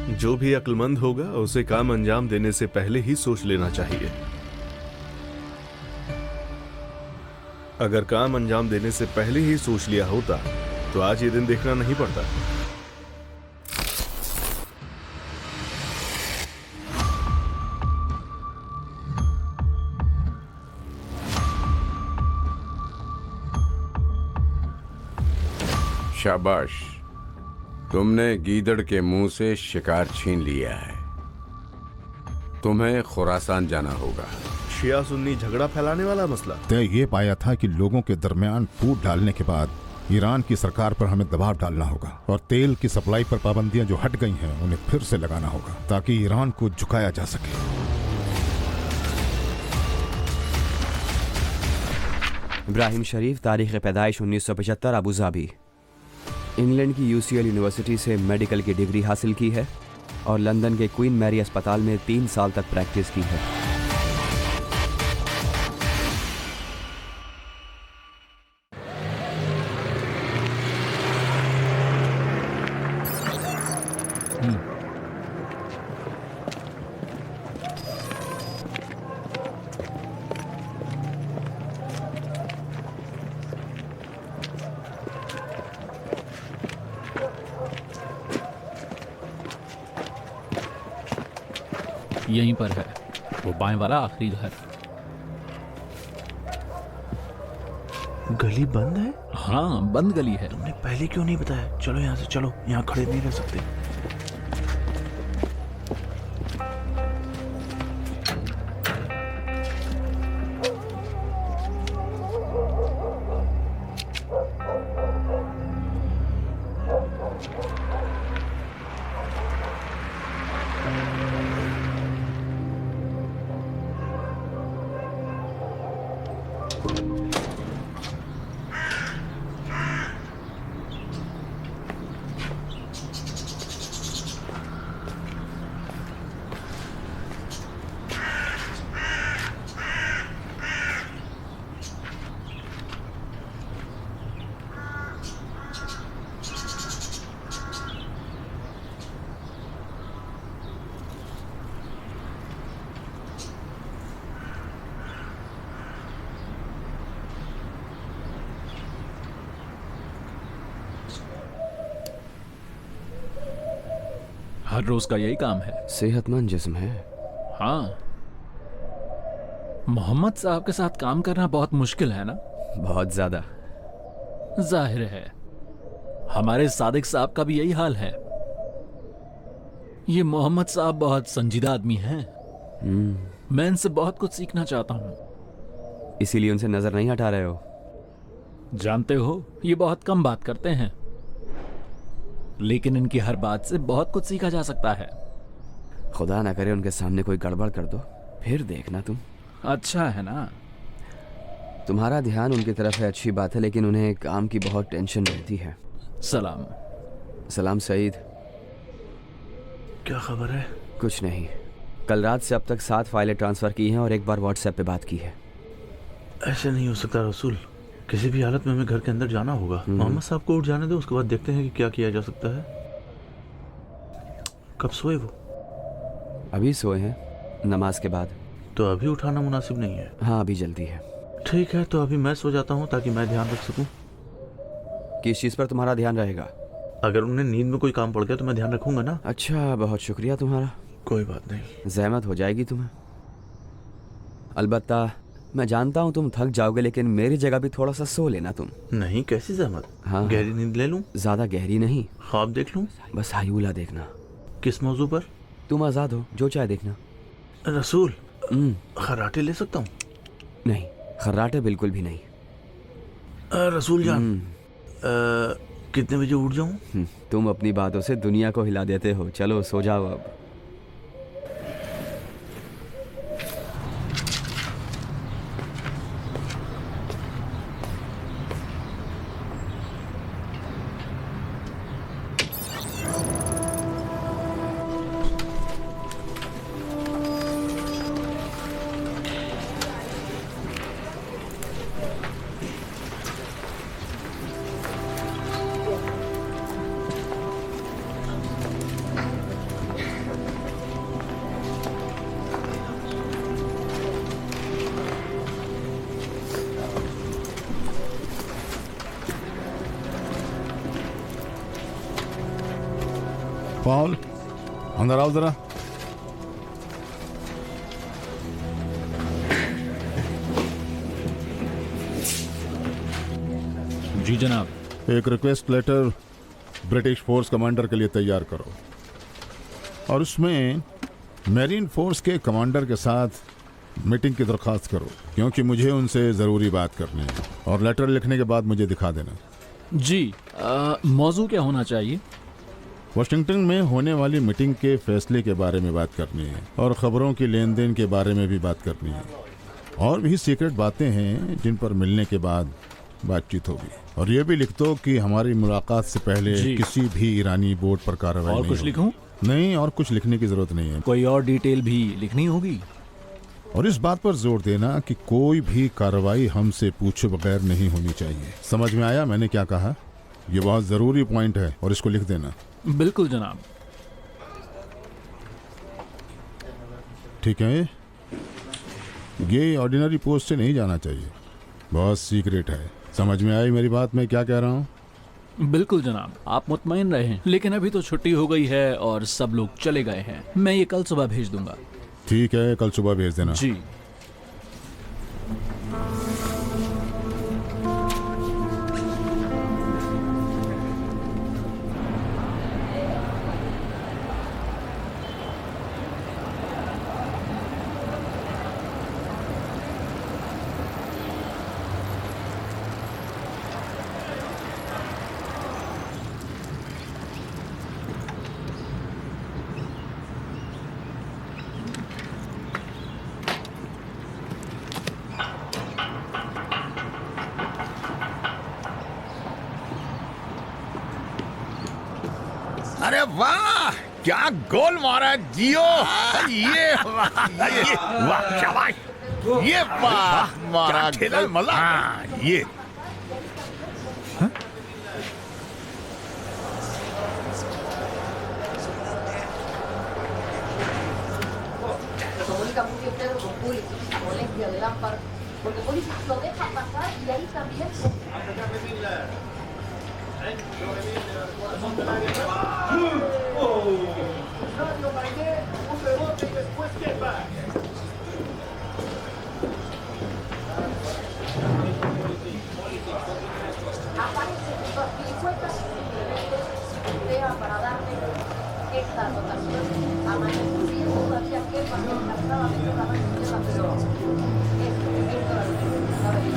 जो भी अक्लमंद होगा उसे काम अंजाम देने से पहले ही सोच लेना चाहिए। अगर काम अंजाम देने से पहले ही सोच लिया होता तो आज ये दिन देखना नहीं पड़ता। शाबाश, तुमने गीदड़ के मुंह से शिकार छीन लिया है। तुम्हें खुरासान जाना होगा। शिया सुन्नी झगड़ा फैलाने वाला मसला। तय ये पाया था कि लोगों के दरमियान फूट डालने के बाद ईरान की सरकार पर हमें दबाव डालना होगा और तेल की सप्लाई पर पाबंदियां जो हट गई हैं उन्हें फिर से लगाना होगा ताकि ईरान को झुकाया जा सके। इब्राहिम शरीफ, तारीख पैदाइश 1975, अबू धाबी। इंग्लैंड की UCL यूनिवर्सिटी से मेडिकल की डिग्री हासिल की है और लंदन के क्वीन मैरी अस्पताल में 3 साल तक प्रैक्टिस की है। यहीं पर है वो बाएं वाला आखिरी घर। गली बंद है? हाँ, बंद गली है। तुमने पहले क्यों नहीं बताया? चलो यहाँ से चलो, यहाँ खड़े नहीं रह सकते। हर रोज का यही काम है। सेहतमंद जिस्म है। हाँ, मोहम्मद साहब के साथ काम करना बहुत मुश्किल है ना? बहुत ज्यादा। जाहिर है हमारे सादिक साहब का भी यही हाल है। ये मोहम्मद साहब बहुत संजीदा आदमी हैं। मैं इनसे बहुत कुछ सीखना चाहता हूँ। इसीलिए उनसे नजर नहीं हटा रहे हो? जानते हो, ये बहुत कम बात करते हैं, लेकिन इनकी हर बात से बहुत कुछ सीखा जा सकता है। खुदा ना करे उनके सामने कोई गड़बड़ कर दो, फिर देखना तुम। अच्छा है ना? तुम्हारा ध्यान उनकी तरफ है, अच्छी बात है, लेकिन उन्हें काम की बहुत टेंशन रहती है। सलाम। सलाम सईद। क्या खबर है? कुछ नहीं। कल रात से अब तक 7 फाइलें ट्रांसफर की हैं और एक बार व्हाट्सएप पे बात की है। ऐसे नहीं हो सकता रसूल, किसी भी हालत में हमें घर के अंदर जाना होगा। मोहम्मद साहब को उठ जाने दो, उसके बाद देखते हैं कि क्या किया जा सकता है। कब सोए वो? अभी सोए हैं, नमाज के बाद। तो अभी उठाना मुनासिब नहीं है। हाँ, अभी जल्दी है। ठीक है, तो अभी मैं सो जाता हूँ ताकि मैं ध्यान रख सकूँ। किस चीज़ पर तुम्हारा ध्यान रहेगा? अगर उन्हें नींद में कोई काम पड़ गया तो मैं ध्यान रखूंगा ना। अच्छा, बहुत शुक्रिया तुम्हारा। कोई बात नहीं। जहमत हो जाएगी तुम्हें। अलबत्ता मैं जानता हूँ तुम थक जाओगे, लेकिन मेरी जगह भी थोड़ा सा सो लेना तुम। नहीं, कैसी जहमत? हाँ, गहरी नींद ले लूं? ज्यादा गहरी नहीं। ख्वाब देख लूं? बस हायूला देखना। किस मौजू पर? तुम आजाद हो, जो चाहे देखना। रसूल, खर्राटे ले सकता हूँ? नहीं, खर्राटे बिल्कुल भी नहीं। रसूल जान, कितने बजे उठ जाऊं? तुम अपनी बातों से दुनिया को हिला देते हो। चलो सो जाओ अब। पॉल, अंदर आओ जरा। जी जनाब। एक request letter British force commander के लिए तैयार करो और उसमें मेरीन फोर्स के कमांडर के साथ मीटिंग की दरख्वास्त करो, क्योंकि मुझे उनसे ज़रूरी बात करनी है। और लेटर लिखने के बाद मुझे दिखा देना। जी, मौजू क्या होना चाहिए? वाशिंगटन में होने वाली मीटिंग के फैसले के बारे में बात करनी है और ख़बरों की लेन देन के बारे में भी बात करनी है। और भी सीक्रेट बातें हैं जिन पर मिलने के बाद बातचीत होगी। और ये भी लिख दो कि हमारी मुलाकात से पहले जी। किसी भी ईरानी बोर्ड पर कार्रवाई और नहीं कुछ होगी। लिखूं? नहीं, और कुछ लिखने की जरूरत नहीं है। कोई और डिटेल भी लिखनी होगी? और इस बात पर जोर देना कि कोई भी कार्रवाई हमसे पूछे बगैर नहीं होनी चाहिए। समझ में आया मैंने क्या कहा? ये बहुत जरूरी पॉइंट है और इसको लिख देना। बिल्कुल जनाब। ठीक है, ये ऑर्डिनरी पोस्ट से नहीं जाना चाहिए, बहुत सीक्रेट है। समझ में आई मेरी बात? मैं क्या कह रहा हूँ? बिल्कुल जनाब, आप मुतमईन रहें। लेकिन अभी तो छुट्टी हो गई है और सब लोग चले गए हैं। मैं ये कल सुबह भेज दूंगा। ठीक है, कल सुबह भेज देना। जी। अरे वाह, क्या गोल मारा है जियो। ये वाह शाबाश, ये वाह मारा खेला मजा। हाँ, ये Se comunica muy entero con Pulisic, Molencia de Lampard, porque Pulisic lo deja pasar y ahí también. Aparece junto a Pilicueta y simplemente golpea para darle esta anotación a Manchester todavía que desgraciadamente la mano izquierda, pero esto la defensa.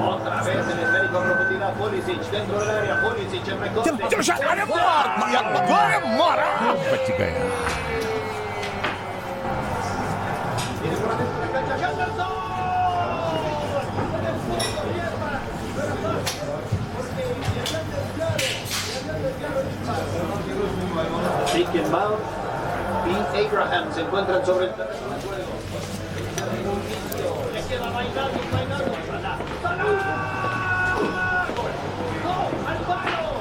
Otra vez el esférico a profundidad, Pulisic dentro del área, Pulisic el recorte. अरे मारा, बच गया। Mount y Abraham se encuentran sobre el terreno de juego. Le queda bailando, bailando. ¡Al palo!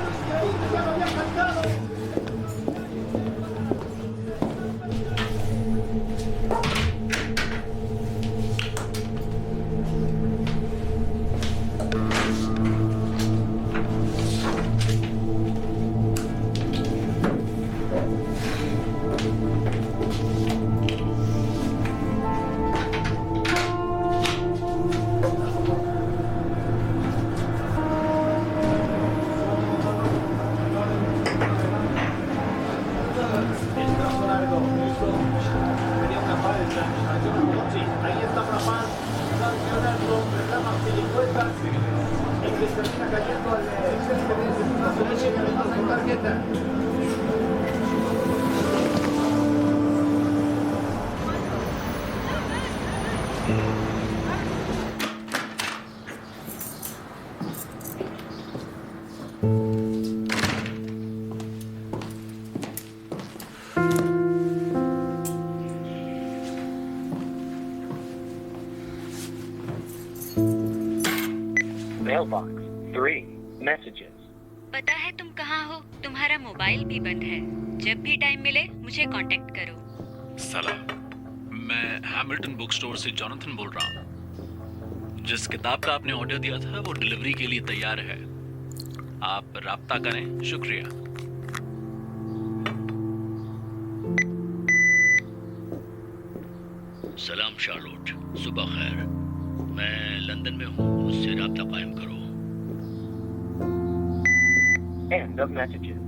Increíble, ya lo había cantado. Mailbox 3 messages. पता है तुम कहाँ हो? तुम्हारा मोबाइल भी बंद है। जब भी टाइम मिले मुझे कांटेक्ट करो। सलाम, मैं हैमिल्टन बुक स्टोर से जॉनथन बोल रहा हूँ। जिस किताब का आपने ऑर्डर दिया था वो डिलीवरी के लिए तैयार है। आप राब्ता करें। शुक्रिया। सलाम शार्लोट, सुबह खैर। मैं लंदन में हूँ, मुझसे राब्ता कायम करो। End of messages.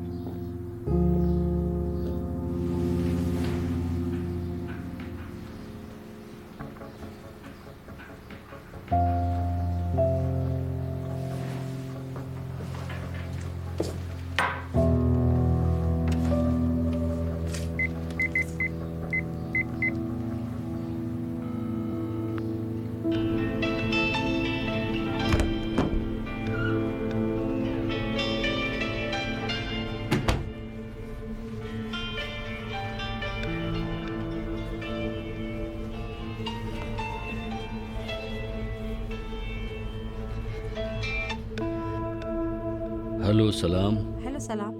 हेलो सलाम। हेलो सलाम।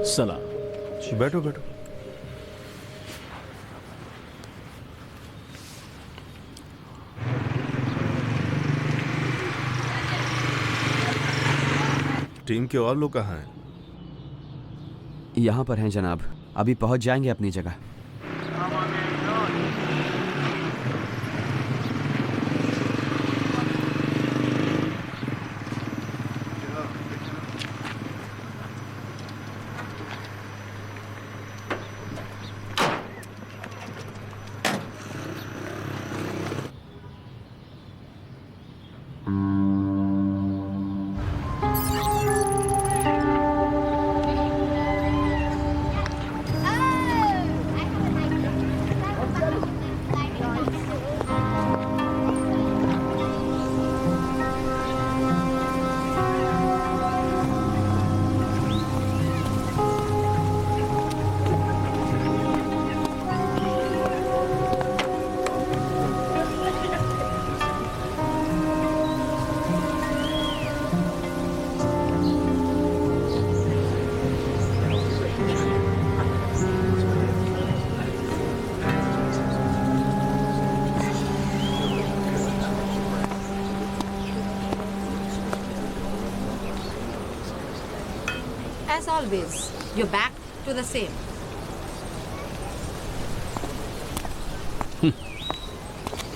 सलाम। बैठो बैठो। टीम के और लोग कहाँ हैं? यहाँ पर हैं जनाब, अभी पहुँच जाएंगे अपनी जगह। As always, you're back to the same.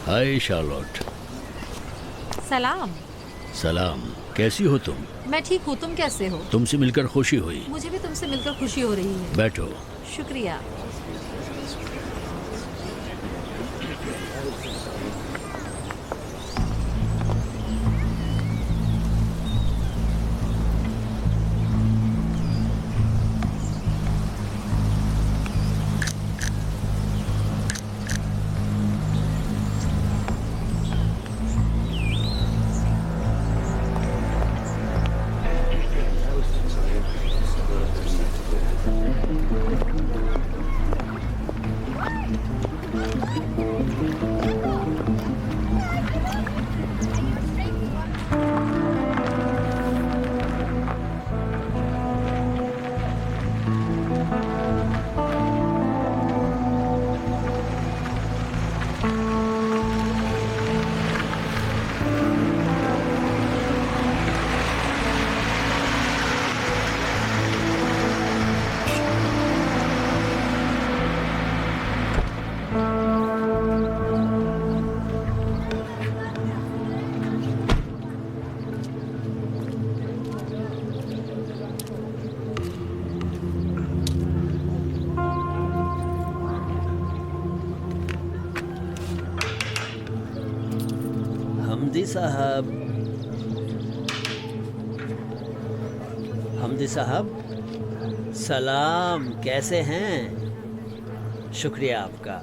Hi Charlotte. सलाम। सलाम, कैसी हो तुम? मैं ठीक हूँ, तुम कैसे हो? तुमसे मिलकर खुशी हुई। मुझे भी तुमसे मिलकर खुशी हो रही है। बैठो। शुक्रिया। हमदी साहब, सलाम, कैसे हैं? शुक्रिया आपका।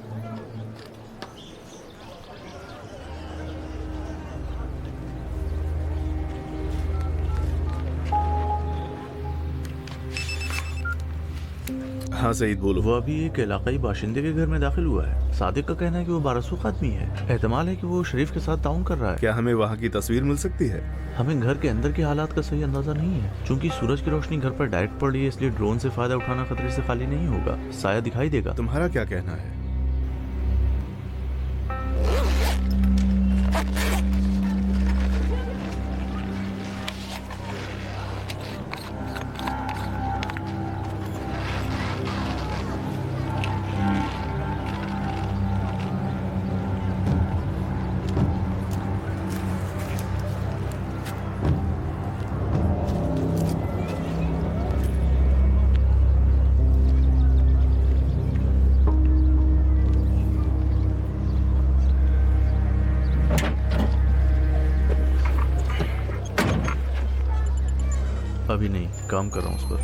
हाँ सईद बोलो। वो अभी एक इलाकाई बाशिंदे के घर में दाखिल हुआ है। सादिक का कहना है कि वो बारसूख आदमी है। एहतमाल है कि वो शरीफ के साथ ताउन कर रहा है। क्या हमें वहाँ की तस्वीर मिल सकती है? हमें घर के अंदर के हालात का सही अंदाजा नहीं है। चूंकि सूरज की रोशनी घर पर डायरेक्ट पड़ रही है, इसलिए ड्रोन से फायदा उठाना खतरे से खाली नहीं होगा। साया दिखाई देगा। तुम्हारा क्या कहना है? अभी नहीं, काम कर रहा हूँ उस पर।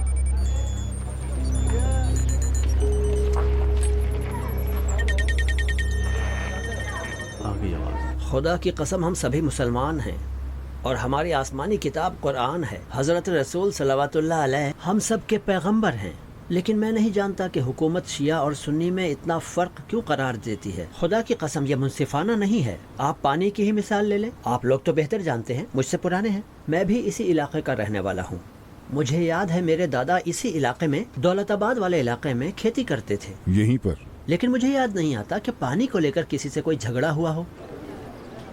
आ गई आवाज। खुदा की कसम, हम सभी मुसलमान हैं और हमारी आसमानी किताब कुरान है। हजरत रसूल सल्लल्लाहु अलैहि हम सब के पैगंबर हैं। लेकिन मैं नहीं जानता कि हुकूमत शिया और सुन्नी में इतना फर्क क्यों करार देती है। खुदा की कसम, यह मुंसिफाना नहीं है। आप पानी की ही मिसाल ले लें। आप लोग तो बेहतर जानते हैं, मुझसे पुराने हैं। मैं भी इसी इलाके का रहने वाला हूँ। मुझे याद है मेरे दादा इसी इलाके में, दौलताबाद वाले इलाके में खेती करते थे। यहीं पर। लेकिन मुझे याद नहीं आता कि पानी को लेकर किसी से कोई झगड़ा हुआ हो।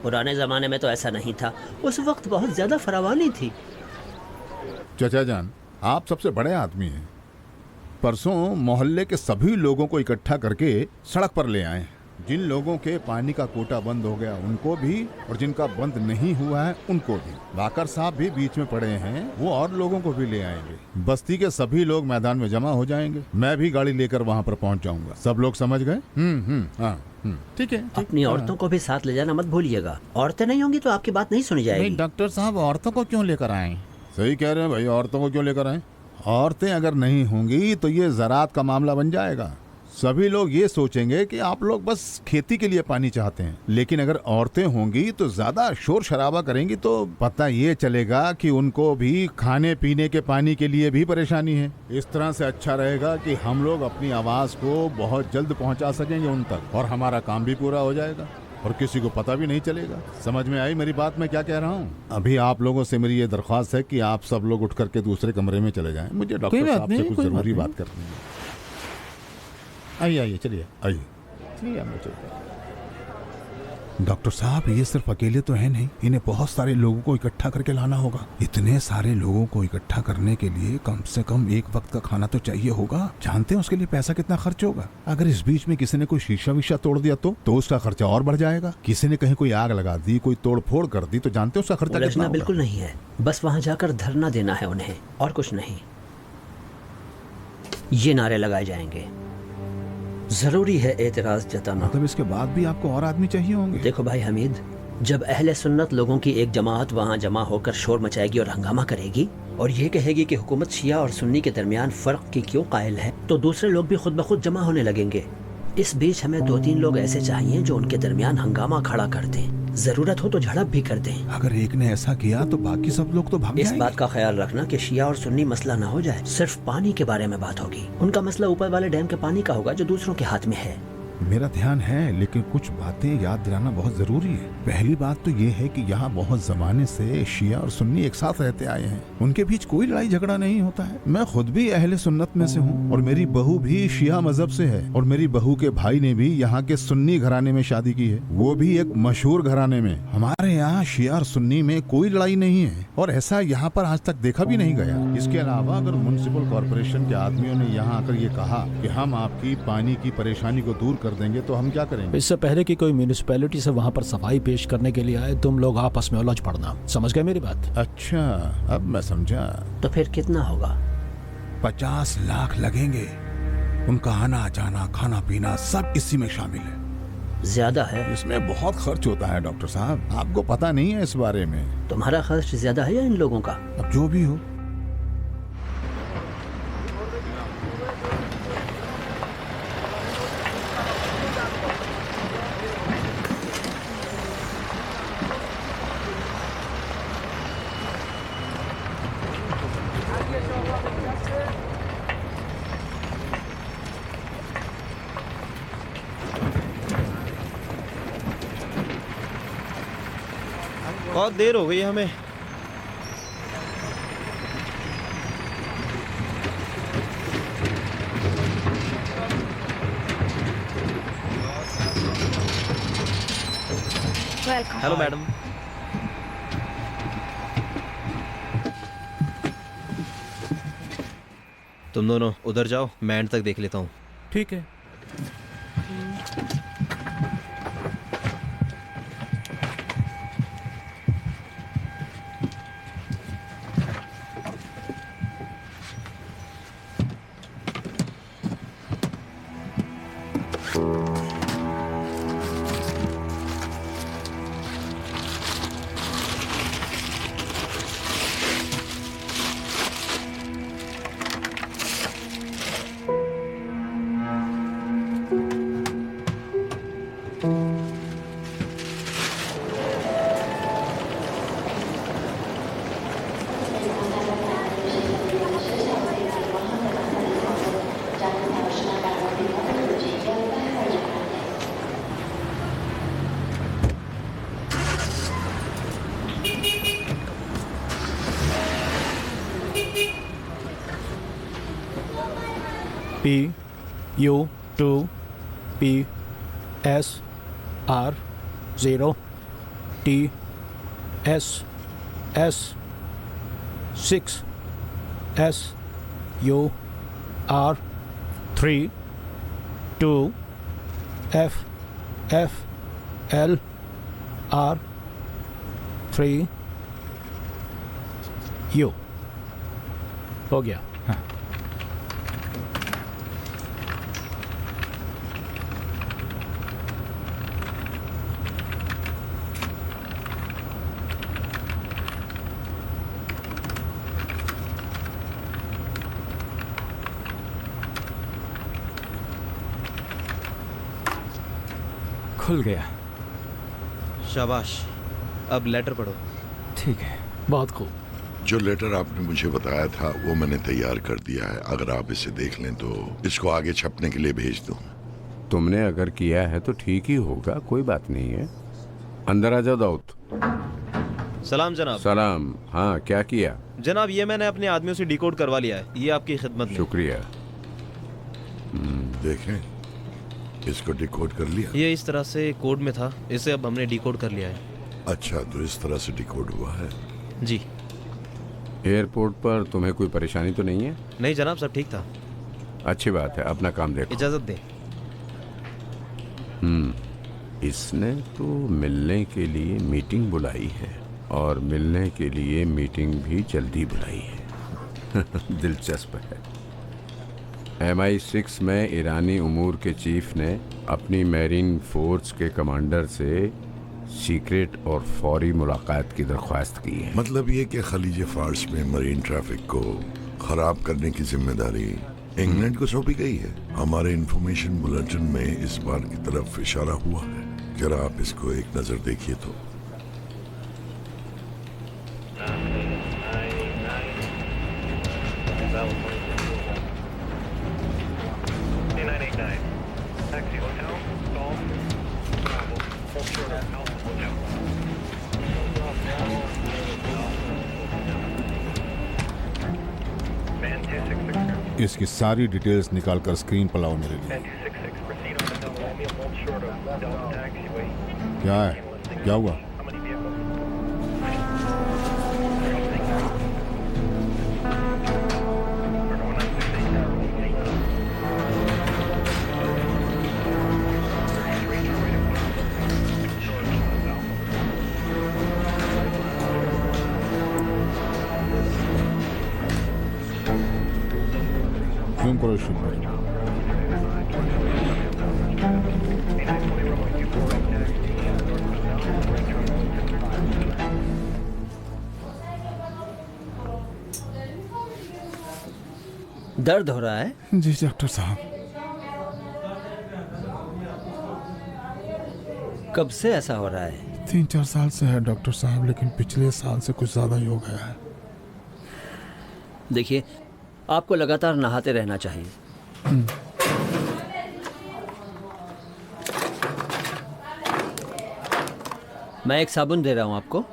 पुराने जमाने में तो ऐसा नहीं था। उस वक्त बहुत ज्यादा फरावानी थी। चाचा जान, आप सबसे बड़े आदमी हैं। परसों मोहल्ले के सभी लोगों को इकट्ठा करके सड़क पर ले आए। जिन लोगों के पानी का कोटा बंद हो गया उनको भी, और जिनका बंद नहीं हुआ है उनको भी। वाकर साहब भी बीच में पड़े हैं, वो और लोगों को भी ले आएंगे। बस्ती के सभी लोग मैदान में जमा हो जाएंगे। मैं भी गाड़ी लेकर वहाँ पर पहुँच जाऊंगा। सब लोग समझ गए? हाँ, ठीक है। अपनी औरतों को भी साथ ले जाना मत भूलिएगा। औरतें नहीं होंगी तो आपकी बात नहीं सुनी जाएगी। डॉक्टर साहब, औरतों को क्यों लेकर आए? सही कह रहे हैं भाई, औरतों को क्यों लेकर आए? औरतें अगर नहीं होंगी तो ये ज़राअत का मामला बन जाएगा। सभी लोग ये सोचेंगे कि आप लोग बस खेती के लिए पानी चाहते हैं। लेकिन अगर औरतें होंगी तो ज्यादा शोर शराबा करेंगी तो पता ये चलेगा कि उनको भी खाने पीने के पानी के लिए भी परेशानी है। इस तरह से अच्छा रहेगा कि हम लोग अपनी आवाज को बहुत जल्द पहुंचा सकेंगे उन तक, और हमारा काम भी पूरा हो जाएगा और किसी को पता भी नहीं चलेगा। समझ में आई मेरी बात? मैं क्या कह रहा हूँ? अभी आप लोगों से मेरी ये दरख्वास्त है कि आप सब लोग उठ करके दूसरे कमरे में चले जाएं। मुझे डॉक्टर साहब से कुछ जरूरी बात करनी है। आइए आइए, चलिए आइए, चलिए हम चलते हैं। डॉक्टर साहब, ये सिर्फ अकेले तो है नहीं, इन्हें बहुत सारे लोगों को इकट्ठा करके लाना होगा। इतने सारे लोगों को इकट्ठा करने के लिए कम से कम एक वक्त का खाना तो चाहिए होगा। जानते हैं उसके लिए पैसा कितना खर्च होगा? अगर इस बीच में किसी ने कोई शीशा विशा तोड़ दिया तो उसका खर्चा और बढ़ जाएगा। किसी ने कहीं कोई आग लगा दी, कोई तोड़ फोड़ कर दी, तो जानते हैं उसका खर्चा कितना होगा? बिल्कुल नहीं है, बस वहाँ जाकर धरना देना है उन्हें, और कुछ नहीं। ये नारे लगाए जाएंगे। जरूरी है एतराज जताना। मतलब इसके बाद भी आपको और आदमी चाहिए होंगे? देखो भाई हमीद, जब अहले सुन्नत लोगों की एक जमात वहाँ जमा होकर शोर मचाएगी और हंगामा करेगी और ये कहेगी कि हुकूमत शिया और सुन्नी के दरमियान फर्क की क्यों कायल है, तो दूसरे लोग भी खुद ब खुद जमा होने लगेंगे। इस बीच हमें 2-3 लोग ऐसे चाहिए जो उनके दरमियान हंगामा खड़ा कर दें, जरूरत हो तो झड़प भी कर दें। अगर एक ने ऐसा किया तो बाकी सब लोग तो भाग इस जाएंगे। बात का ख्याल रखना कि शिया और सुन्नी मसला ना हो जाए, सिर्फ पानी के बारे में बात होगी। उनका मसला ऊपर वाले डैम के पानी का होगा जो दूसरों के हाथ में है। मेरा ध्यान है, लेकिन कुछ बातें याद दिलाना बहुत जरूरी है। पहली बात तो ये है कि यहाँ बहुत जमाने से शिया और सुन्नी एक साथ रहते आए हैं, उनके बीच कोई लड़ाई झगड़ा नहीं होता है। मैं खुद भी अहले सुन्नत में से हूँ और मेरी बहू भी शिया मजहब से है, और मेरी बहू के भाई ने भी यहाँ के सुन्नी घराने में शादी की है, वो भी एक मशहूर घराने में। हमारे यहाँ शिया और सुन्नी में कोई लड़ाई नहीं है और ऐसा यहाँ पर आज तक देखा भी नहीं गया। इसके अलावा अगर म्युनिसिपल कॉर्पोरेशन के आदमियों ने यहाँ आकर ये कहा कि हम आपकी पानी की परेशानी को दूर कर देंगे, तो हम क्या करेंगे? इससे पहले कि कोई म्यूनिसिपैलिटी से वहाँ पर सफाई पेश करने के लिए आए, तुम लोग आपस में उलझ पड़ना। समझ गए मेरी बात? अच्छा, अब मैं समझा। तो फिर कितना होगा? 50 लाख लगेंगे। उनका आना जाना खाना पीना सब इसी में शामिल है। ज्यादा है? इसमें बहुत खर्च होता है डॉक्टर साहब, आपको पता नहीं है इस बारे में। तुम्हारा खर्च ज्यादा है या इन लोगों का? अब जो भी हो। बहुत देर हो गई है हमें। Hello madam. तुम दोनों उधर जाओ, मैं एंड तक देख लेता हूँ। ठीक है। PUPSR0TSSU हो गया। हाँ। खुल गया। शाबाश, अब लेटर पढ़ो। ठीक है। बहुत खूब। जो लेटर आपने मुझे बताया था वो मैंने तैयार कर दिया है। अगर आप इसे देख लें तो इसको आगे छपने के लिए भेज दूं। तुमने अगर किया है तो ठीक ही होगा, कोई बात नहीं है। अंदर आ जाओ दाऊद। सलाम जनाब। सलाम। हाँ, क्या किया? जनाब ये मैंने अपने आदमियों से डिकोड करवा लिया है, ये आपकी खिदमत में। शुक्रिया। देखें, इसको डिकोड कर लिया? ये इस तरह से कोड में था, इसे अब हमने डिकोड कर लिया है। अच्छा, तो इस तरह से डिकोड हुआ है। जी। एयरपोर्ट पर तुम्हें कोई परेशानी तो नहीं है? नहीं जनाब, सब ठीक था। अच्छी बात है, अपना काम देखो। इजाजत दें। इसने तो मिलने के लिए मीटिंग बुलाई है और मिलने के लिए मीटिंग भी जल्दी बुलाई है। दिलचस्प है। MI6 में ईरानी उमूर के चीफ ने अपनी मैरीन फोर्स के कमांडर से सीक्रेट और फौरी मुलाकात की दरख्वास्त की है। मतलब ये कि खलीज फार्स में मरीन ट्रैफिक को खराब करने की जिम्मेदारी इंग्लैंड को सौंपी गई है। हमारे इंफॉर्मेशन बुलेटिन में इस बात की तरफ इशारा हुआ है। जरा आप इसको एक नजर देखिए तो। इसकी सारी डिटेल्स निकालकर स्क्रीन पर लाओ मेरे लिए। क्या है? क्या हुआ? Zoom करो शिप पर। दर्द हो रहा है? जी डॉक्टर साहब। कब से ऐसा हो रहा है? 3-4 साल से है डॉक्टर साहब, लेकिन पिछले साल से कुछ ज्यादा ही हो गया है। देखिए, आपको लगातार नहाते रहना चाहिए। मैं एक साबुन दे रहा हूं आपको।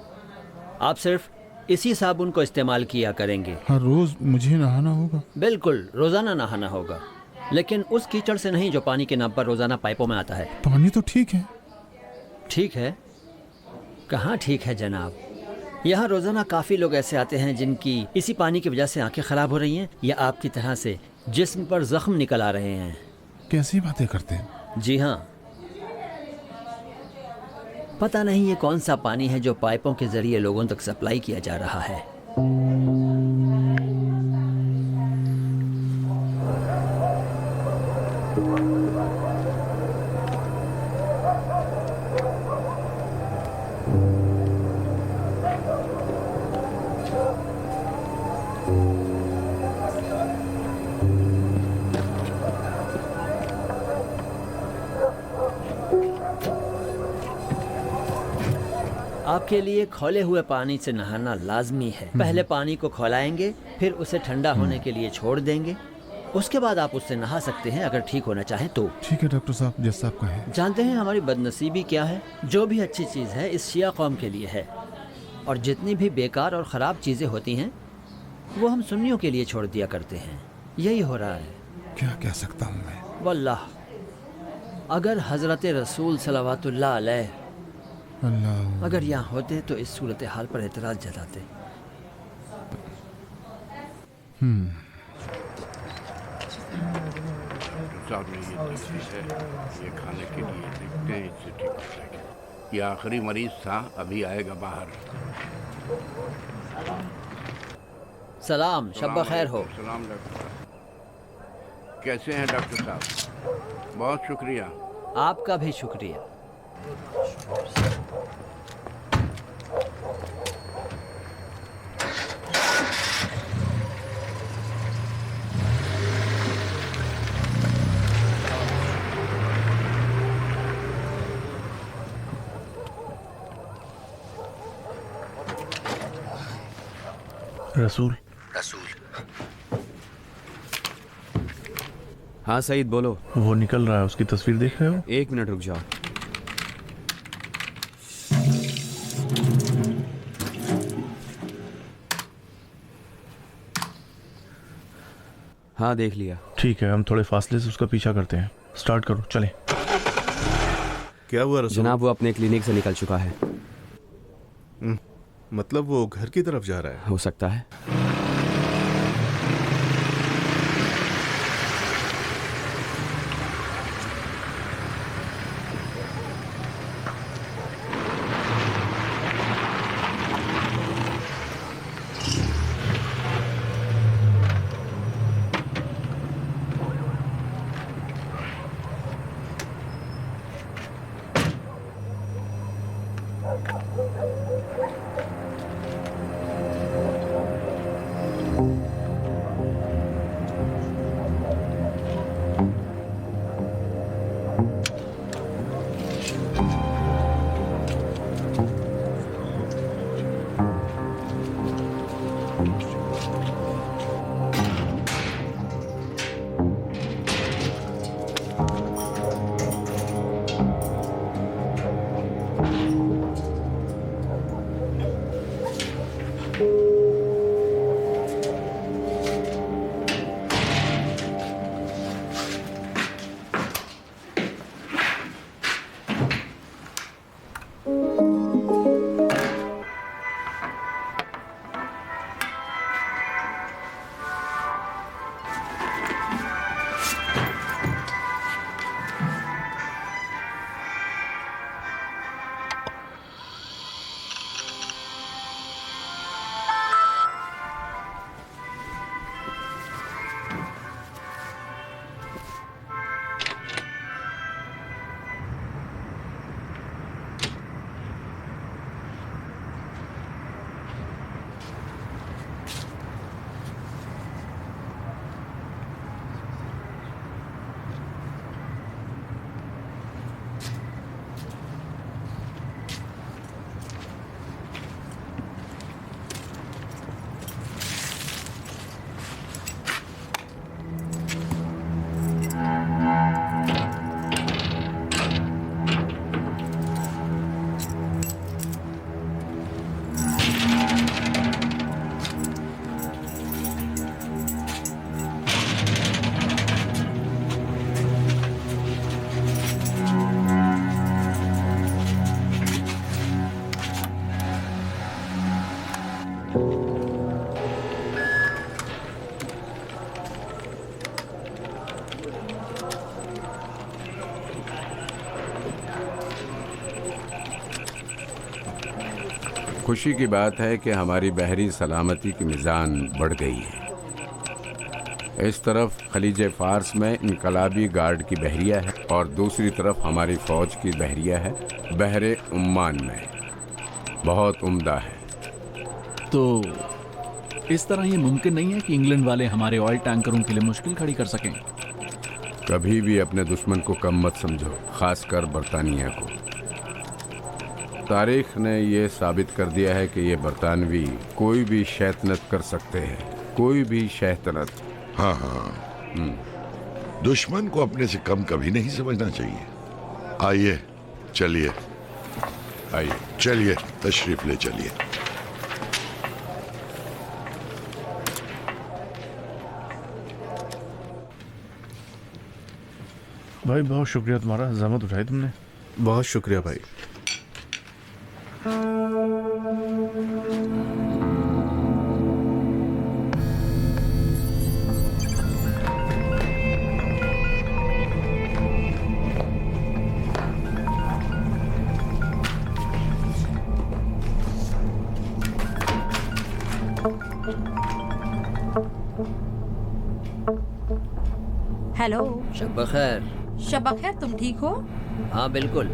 आप सिर्फ इसी साबुन को इस्तेमाल किया करेंगे। हर रोज मुझे नहाना होगा? बिल्कुल, रोजाना नहाना होगा, लेकिन उस कीचड़ से नहीं जो पानी के नाम पर रोजाना पाइपों में आता है। पानी तो ठीक है। ठीक है? कहाँ ठीक है जनाब। यहाँ रोजाना काफी लोग ऐसे आते हैं जिनकी इसी पानी की वजह से आंखें खराब हो रही हैं या आपकी तरह से जिस्म पर जख्म निकल आ रहे हैं। कैसी बातें करते हैं? जी हाँ, पता नहीं ये कौन सा पानी है जो पाइपों के जरिए लोगों तक सप्लाई किया जा रहा है। आपके लिए खौले हुए पानी से नहाना लाजमी है। पहले पानी को खौलाएंगे, फिर उसे ठंडा होने के लिए छोड़ देंगे। उसके बाद आप उससे नहा सकते हैं अगर ठीक होना चाहें तो। ठीक है डॉक्टर साहब, जैसा आप कहें। जानते हैं हमारी बदनसीबी क्या है? जो भी अच्छी चीज़ है इस शिया कौम के लिए है, और जितनी भी बेकार और ख़राब चीज़ें होती हैं वो हम सुन्नियों के लिए छोड़ दिया करते हैं। यही हो रहा है। क्या कह सकता हूँ मैं? वल्लाह, अगर हज़रत रसूल सल्लल्लाहु अलैहि अल्लाह अगर यहाँ होते तो इस सूरत हाल पर एतराज़ जताते। ये खाने के लिए देखते हैं, इससे ठीक हो जाएगा। ये आखिरी मरीज था, अभी आएगा बाहर। सलाम, शब खैर हो। सलाम डॉक्टर साहब। कैसे हैं डॉक्टर साहब? बहुत शुक्रिया। आपका भी शुक्रिया। रसूल। हाँ सईद, बोलो। वो निकल रहा है, उसकी तस्वीर देख रहे हो? 1 मिनट रुक जाओ। हाँ देख लिया। ठीक है, हम थोड़े फासले से उसका पीछा करते हैं। स्टार्ट करो, चलें। क्या हुआ रसूल? जनाब, वो अपने क्लिनिक से निकल चुका है। मतलब वो घर की तरफ जा रहा है? हो सकता है। खुशी की बात है कि हमारी बहरी सलामती की मिज़ान बढ़ गई है। इस तरफ खलीज फार्स में इनकलाबी गार्ड की बहरिया है और दूसरी तरफ हमारी फौज की बहरिया है बहरे उम्मान में। बहुत उम्दा है। तो इस तरह ये मुमकिन नहीं है कि इंग्लैंड वाले हमारे ऑयल टैंकरों के लिए मुश्किल खड़ी कर सकें। कभी भी अपने दुश्मन को कम मत समझो, खासकर बरतानिया को। तारीख ने यह साबित कर दिया है कि ये बरतानवी कोई भी शैतानत कर सकते हैं, कोई भी शैतानत। हाँ हाँ, दुश्मन को अपने से कम कभी नहीं समझना चाहिए। आइए, चलिए, आइए, चलिए, तशरीफ ले चलिए। भाई बहुत शुक्रिया तुम्हारा, जहमत उठाई तुमने। बहुत शुक्रिया भाई। हेलो। शब बखैर। शब बखैर, तुम ठीक हो? हाँ बिल्कुल।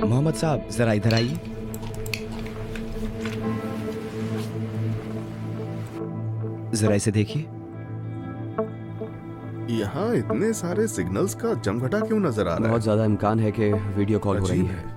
मोहम्मद साहब, जरा इधर आइए। जरा इसे देखिए। यहाँ इतने सारे सिग्नल्स का जमघटा क्यों नजर आ रहा है? बहुत ज्यादा इम्कान है कि वीडियो कॉल हो रही है।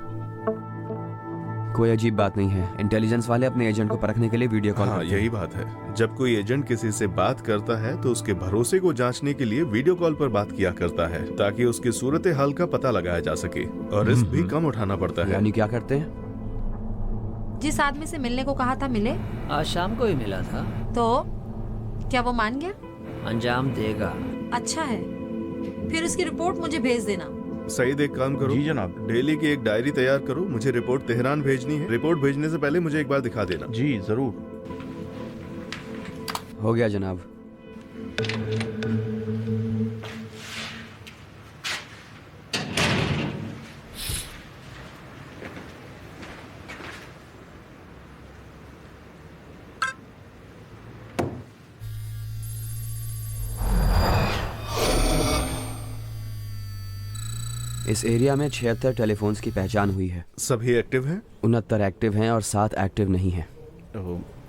कोई अजीब बात नहीं है। इंटेलिजेंस वाले अपने एजेंट को परखने के लिए वीडियो कॉल करते हैं। यही बात है। जब कोई एजेंट किसी से बात करता है तो उसके भरोसे को जांचने के लिए वीडियो कॉल पर बात किया करता है ताकि उसकी सूरत हाल का पता लगाया जा सके और रिस्क भी कम उठाना पड़ता है। यानी क्या करते हैं? जिस आदमी से मिलने को कहा था मिले? आज शाम को ही मिला था। तो क्या वो मान गया? अंजाम देगा। अच्छा है। फिर उसकी रिपोर्ट मुझे भेज देना। सईद, एक काम करो। जी जनाब। डेली की एक डायरी तैयार करो, मुझे रिपोर्ट तेहरान भेजनी है। रिपोर्ट भेजने से पहले मुझे एक बार दिखा देना। जी जरूर। हो गया जनाब। इस एरिया में 76 टेलीफोन्स की पहचान हुई है। सभी एक्टिव हैं? 69 एक्टिव हैं और 7 एक्टिव नहीं हैं।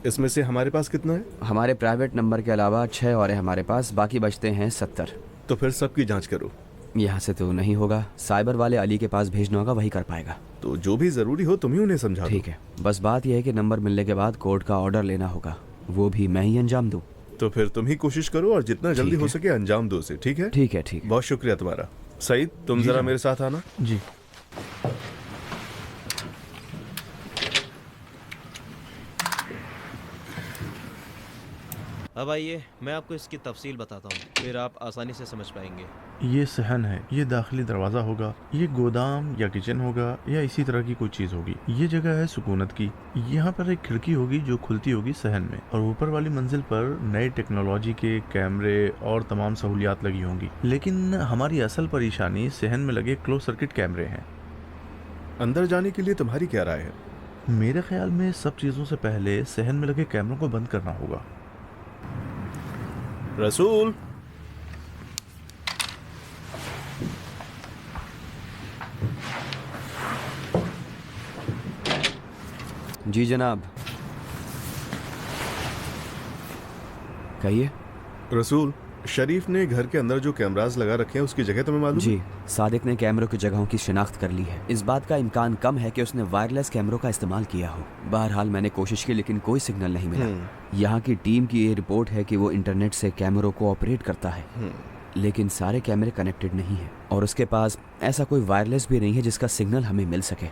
इसमें से हमारे पास कितना है? हमारे प्राइवेट नंबर के अलावा 6 और है हमारे पास, बाकी बचते हैं 70। तो फिर सबकी जांच करो। यहाँ से तो नहीं होगा, साइबर वाले अली के पास भेजना होगा, वही कर पाएगा। तो जो भी जरूरी हो तुम ही उन्हें समझा दो। ठीक है, बस बात यह है कि नंबर मिलने के बाद कोर्ट का ऑर्डर लेना होगा, वो भी मैं ही अंजाम दूँ। तो फिर तुम ही कोशिश करो और जितना जल्दी हो सके अंजाम दो उसे। ठीक है? ठीक है, ठीक है। बहुत शुक्रिया तुम्हारा। सईद, तुम जरा मेरे साथ आना। जी। अब आइए, मैं आपको इसकी तफसील बताता हूँ, फिर आप आसानी से समझ पाएंगे। ये सहन है, ये दाखिली दरवाज़ा होगा, ये गोदाम या किचन होगा या इसी तरह की कोई चीज़ होगी। ये जगह है सुकूनत की। यहाँ पर एक खिड़की होगी जो खुलती होगी सहन में, और ऊपर वाली मंजिल पर नए टेक्नोलॉजी के कैमरे और तमाम सहूलियात लगी होंगी। लेकिन हमारी असल परेशानी सहन में लगे क्लोज सर्किट कैमरे हैं। अंदर जाने के लिए तुम्हारी क्या राय है? मेरे ख्याल में सब चीज़ों से पहले सहन में लगे कैमरों को बंद करना होगा। रसूल, जी जनाब, कहिए। रसूल, शरीफ ने घर के अंदर जो कैमरास लगा रखे हैं उसकी जगह तुम्हें मालूम? जी, सादिक ने कैमरों की जगहों की शिनाख्त कर ली है। इस बात का इम्कान कम है कि उसने वायरलेस कैमरों का इस्तेमाल किया हो। बहरहाल मैंने कोशिश की लेकिन कोई सिग्नल नहीं मिला। यहाँ की टीम की ये रिपोर्ट है कि वो इंटरनेट से कैमरों को ऑपरेट करता है, लेकिन सारे कैमरे कनेक्टेड नहीं है और उसके पास ऐसा कोई वायरलेस भी नहीं है जिसका सिग्नल हमें मिल सके।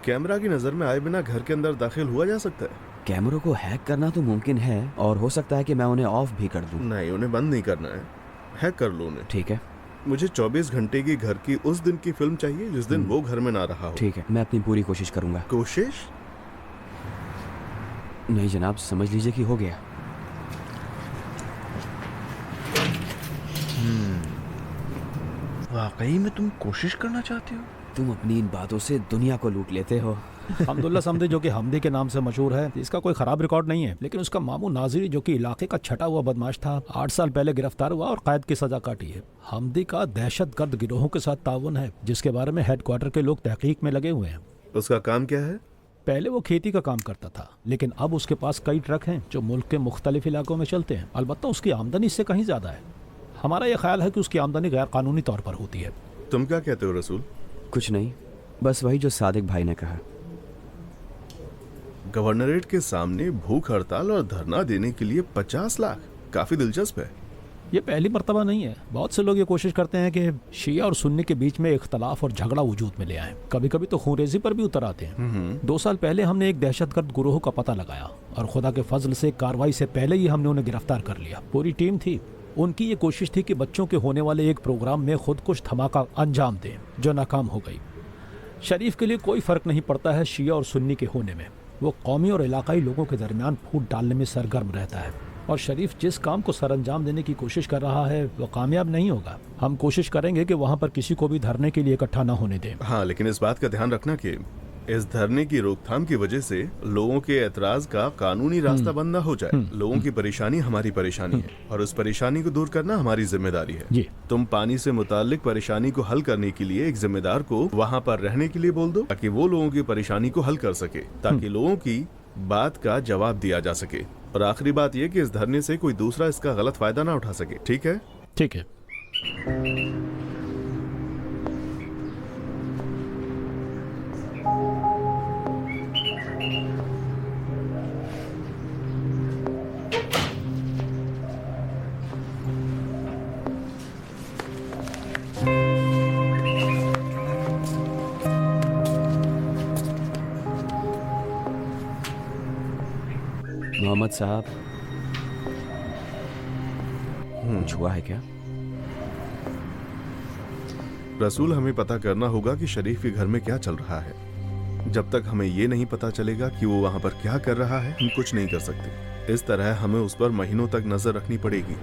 कैमरा की नजर में आए बिना घर के अंदर दाखिल हुआ जा सकता है? कैमरों को हैक करना तो मुमकिन है और हो सकता है कि मैं उन्हें ऑफ भी कर दूं। नहीं, उन्हें बंद नहीं करना है, हैक कर लो उन्हें। ठीक है। मुझे 24 घंटे की घर की उस दिन की फिल्म चाहिए जिस दिन वो घर में ना रहा हो। ठीक है, मैं अपनी पूरी कोशिश करूंगा। कोशिश? नहीं जनाब, समझ लीजिए कि हो गया। वाकई में तुम कोशिश करना चाहते हो? तुम अपनी इन बातों से दुनिया को लूट लेते हो। हमदुल्ला समदी, जो कि हमदी के नाम से मशहूर है, इसका कोई खराब रिकॉर्ड नहीं है, लेकिन उसका मामू नाजिरी, जो कि इलाके का छटा हुआ बदमाश था, 8 साल पहले गिरफ्तार हुआ और कैद की सजा काटी है। हमदी का दहशतगर्द गिरोहों के साथ ताउन है, जिसके बारे में हेडक्वार्टर के लोग तहकीक में लगे हुए हैं। उसका काम क्या है? पहले वो खेती का काम करता था, लेकिन अब उसके पास कई ट्रक हैं जो मुल्क के मुख्तलिफ इलाकों में चलते हैं। अलबत्ता उसकी आमदनी इससे कहीं ज्यादा है। हमारा यह ख्याल है कि उसकी आमदनी गैर कानूनी तौर पर होती है। तुम क्या कहते हो रसूल? कुछ नहीं, बस वही जो सादिक भाई ने कहा। गवर्नरेट के सामने भूख हड़ताल और धरना देने के लिए 50 लाख, काफी दिलचस्प है। ये पहली मर्तबा नहीं है। बहुत से लोग ये कोशिश करते हैं कि शिया और सुन्नी के बीच में इख्तलाफ और झगड़ा वजूद में ले आए। कभी कभी तो खूनरेजी पर भी उतर आते हैं। 2 साल पहले हमने एक दहशतगर्द गुरोह का पता लगाया और खुदा के फजल से कार्रवाई से पहले ही हमने उन्हें गिरफ्तार कर लिया। पूरी टीम थी। उनकी ये कोशिश थी कि बच्चों के होने वाले एक प्रोग्राम में खुदकुश धमाका अंजाम दें, जो नाकाम हो गई। शरीफ के लिए कोई फर्क नहीं पड़ता है शिया और सुन्नी के होने में। वो कौमी और इलाकाई लोगों के दरमियान फूट डालने में सरगर्म रहता है और शरीफ जिस काम को सरअंजाम देने की कोशिश कर रहा है वो कामयाब नहीं होगा। हम कोशिश करेंगे कि वहाँ पर किसी को भी धरने के लिए इकट्ठा न होने दें। हाँ, लेकिन इस बात का ध्यान रखना कि इस धरने की रोकथाम की वजह से लोगों के एतराज का कानूनी रास्ता बंद न हो जाए। लोगों की परेशानी हमारी परेशानी है और उस परेशानी को दूर करना हमारी जिम्मेदारी है। तुम पानी से मुताल्लिक परेशानी को हल करने के लिए एक जिम्मेदार को वहाँ पर रहने के लिए बोल दो, ताकि वो लोगों की परेशानी को हल कर सके, ताकि लोगों की बात का जवाब दिया जा सके। और आखिरी बात यह कि इस धरने से कोई दूसरा इसका गलत फायदा ना उठा सके। ठीक है? ठीक है। मोहम्मद साहब, कुछ हुआ है क्या? रसूल, हमें पता करना होगा कि शरीफ के घर में क्या चल रहा है। जब तक हमें ये नहीं पता चलेगा कि वो वहाँ पर क्या कर रहा है, हम कुछ नहीं कर सकते। इस तरह हमें उस पर महीनों तक नजर रखनी पड़ेगी।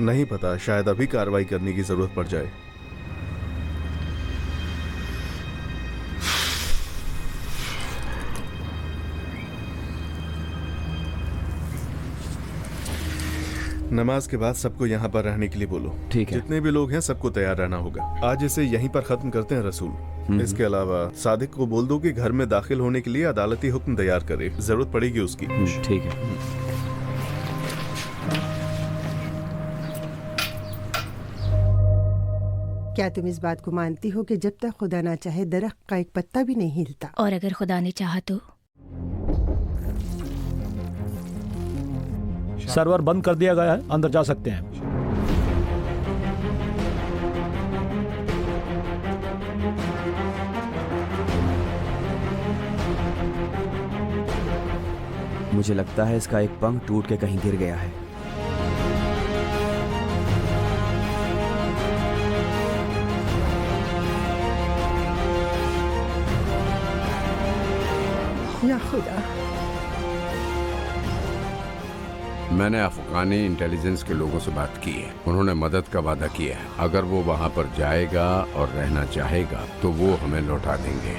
नहीं पता, शायद अभी कार्रवाई करने की जरूरत पड़ जाए। नमाज के बाद सबको यहाँ पर रहने के लिए बोलो। ठीक है। जितने भी लोग हैं सबको तैयार रहना होगा। आज इसे यहीं पर खत्म करते हैं रसूल। इसके अलावा सादिक को बोल दो कि घर में दाखिल होने के लिए अदालती हुक्म तैयार करे, जरूरत पड़ेगी उसकी। ठीक है। क्या तुम इस बात को मानती हो कि जब तक खुदा ना चाहे दरख्त का एक पत्ता भी नहीं हिलता? और अगर खुदा ने चाहा तो? सर्वर बंद कर दिया गया है, अंदर जा सकते हैं। मुझे लगता है इसका एक पंख टूट के कहीं गिर गया है। या खुदा। मैंने अफगानी इंटेलिजेंस के लोगों से बात की है। उन्होंने मदद का वादा किया है। अगर वो वहाँ पर जाएगा और रहना चाहेगा तो वो हमें लौटा देंगे।